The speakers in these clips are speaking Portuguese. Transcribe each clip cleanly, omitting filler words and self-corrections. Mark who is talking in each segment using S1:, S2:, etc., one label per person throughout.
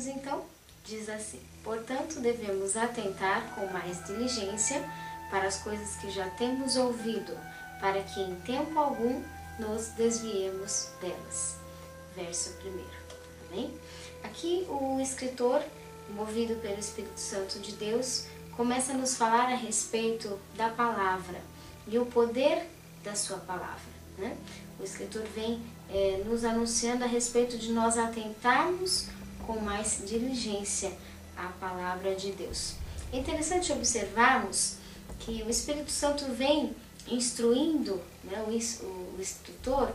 S1: lemos então, diz assim: portanto, devemos atentar com mais diligência para as coisas que já temos ouvido, para que em tempo algum nos desviemos delas. Verso 1. Amém? Aqui o escritor, movido pelo Espírito Santo de Deus, começa a nos falar a respeito da palavra e o poder da sua palavra, né? O escritor vem nos anunciando a respeito de nós atentarmos com mais diligência à palavra de Deus. É interessante observarmos que o Espírito Santo vem instruindo, né, o instrutor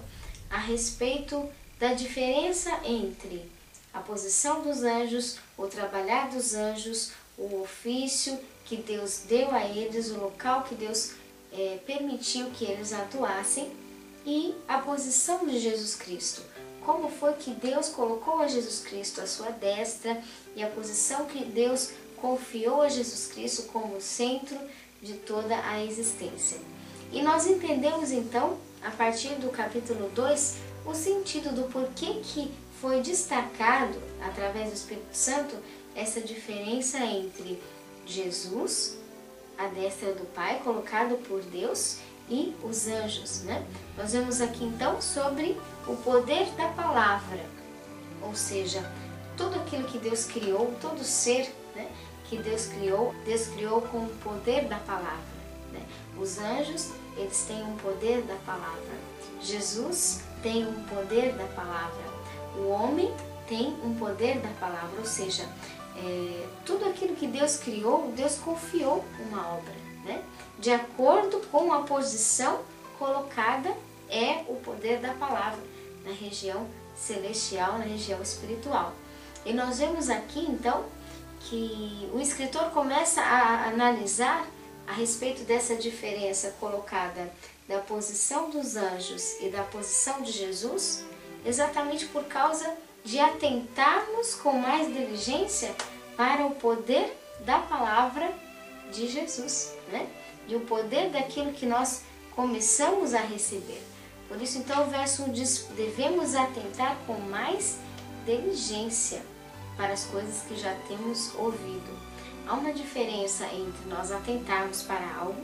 S1: a respeito da diferença entre a posição dos anjos, o trabalhar dos anjos, o ofício que Deus deu a eles, o local que Deus permitiu que eles atuassem, e a posição de Jesus Cristo. Como foi que Deus colocou a Jesus Cristo à sua destra e a posição que Deus confiou a Jesus Cristo como centro de toda a existência. E nós entendemos então, a partir do capítulo 2, o sentido do porquê que foi destacado, através do Espírito Santo, essa diferença entre Jesus, a destra do Pai, colocado por Deus, e os anjos, né? Nós vemos aqui então sobre o poder da palavra, ou seja, tudo aquilo que Deus criou, todo ser, né, que Deus criou com o poder da palavra, né? Os anjos, eles têm um poder da palavra. Jesus tem um poder da palavra. O homem tem um poder da palavra, ou seja, tudo aquilo que Deus criou, Deus confiou uma obra, né? De acordo com a posição colocada, é o poder da palavra na região celestial, na região espiritual. E nós vemos aqui então que o escritor começa a analisar a respeito dessa diferença colocada da posição dos anjos e da posição de Jesus, exatamente por causa de atentarmos com mais diligência para o poder da palavra de Jesus, né? E o poder daquilo que nós começamos a receber. Por isso, então, o verso 1 diz: devemos atentar com mais diligência para as coisas que já temos ouvido. Há uma diferença entre nós atentarmos para algo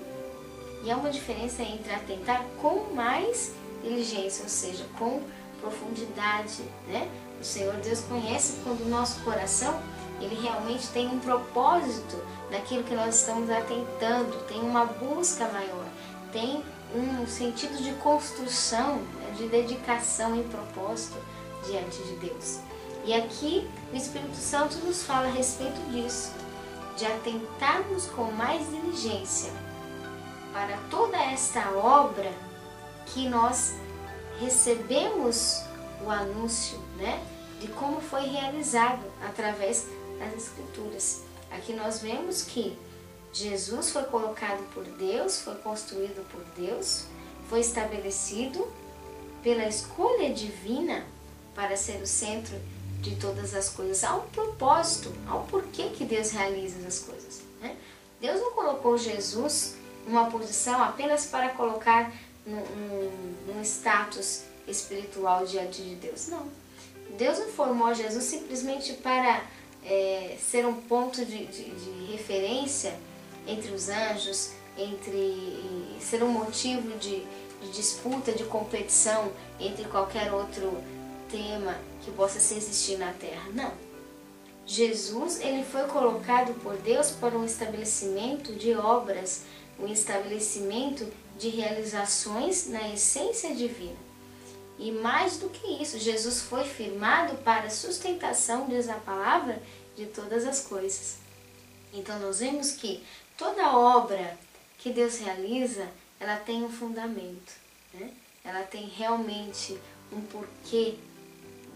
S1: e há uma diferença entre atentar com mais diligência, ou seja, com profundidade, né? O Senhor Deus conhece quando o nosso coração, ele realmente tem um propósito naquilo que nós estamos atentando, tem uma busca maior, tem um sentido de construção, né, de dedicação e propósito diante de Deus. E aqui o Espírito Santo nos fala a respeito disso, de atentarmos com mais diligência para toda esta obra que nós recebemos o anúncio, né, de como foi realizado através das Escrituras. Aqui nós vemos que Jesus foi colocado por Deus, foi construído por Deus, foi estabelecido pela escolha divina para ser o centro de todas as coisas. Há um propósito, há um porquê que Deus realiza as coisas, né? Deus não colocou Jesus numa posição apenas para colocar num status espiritual diante de Deus, não. Deus não formou Jesus simplesmente para ser um ponto de referência entre os anjos, ser um motivo de disputa, de competição entre qualquer outro tema que possa se existir na Terra. Não. Jesus, ele foi colocado por Deus para um estabelecimento de obras, um estabelecimento de realizações na essência divina. E mais do que isso, Jesus foi firmado para a sustentação, diz a palavra, de todas as coisas. Então nós vemos que toda obra que Deus realiza, ela tem um fundamento, né? Ela tem realmente um porquê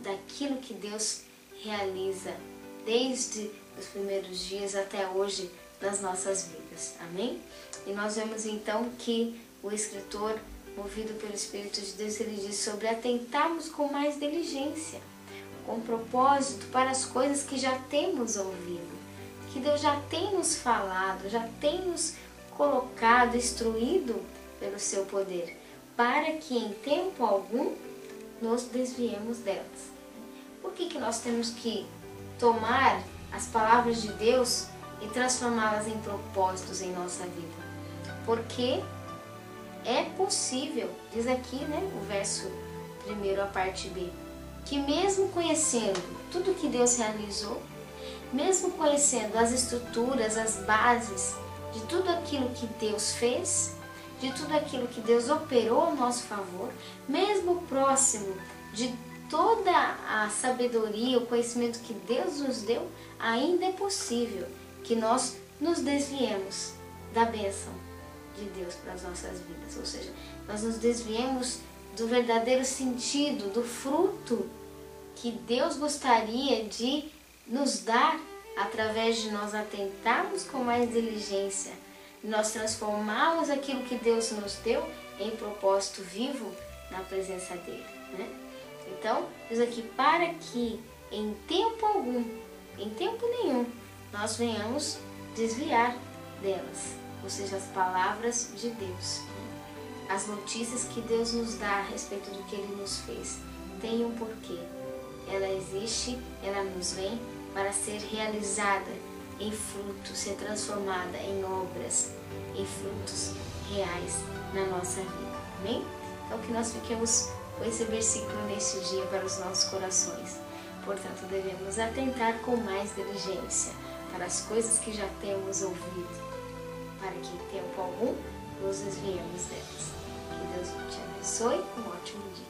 S1: daquilo que Deus realiza desde os primeiros dias até hoje nas nossas vidas. Amém? E nós vemos então que o escritor, movido pelo Espírito de Deus, ele diz sobre atentarmos com mais diligência, com propósito para as coisas que já temos ouvido, que Deus já tem nos falado, já tem nos colocado, instruído pelo seu poder, para que em tempo algum nos desviemos delas. Por que nós temos que tomar as palavras de Deus e transformá-las em propósitos em nossa vida. Porque é possível, diz aqui, né, o verso 1, a parte B, que mesmo conhecendo tudo que Deus realizou, mesmo conhecendo as estruturas, as bases de tudo aquilo que Deus fez, de tudo aquilo que Deus operou a nosso favor, mesmo próximo de toda a sabedoria, o conhecimento que Deus nos deu, ainda é possível que nós nos desviemos da bênção de Deus para as nossas vidas. Ou seja, nós nos desviemos do verdadeiro sentido, do fruto que Deus gostaria de nos dar através de nós atentarmos com mais diligência, nós transformarmos aquilo que Deus nos deu em propósito vivo na presença dele, né? Então, diz aqui, para que em tempo algum, em tempo nenhum, nós venhamos desviar delas, ou seja, as palavras de Deus, né? As notícias que Deus nos dá a respeito do que Ele nos fez, tem um porquê. Ela existe, ela nos vem para ser realizada em frutos, ser transformada em obras, em frutos reais na nossa vida. Amém? Então que nós fiquemos com esse versículo neste dia para os nossos corações. Portanto, devemos atentar com mais diligência para as coisas que já temos ouvido, para que em tempo algum nos desviemos delas. Que Deus te abençoe, um ótimo dia.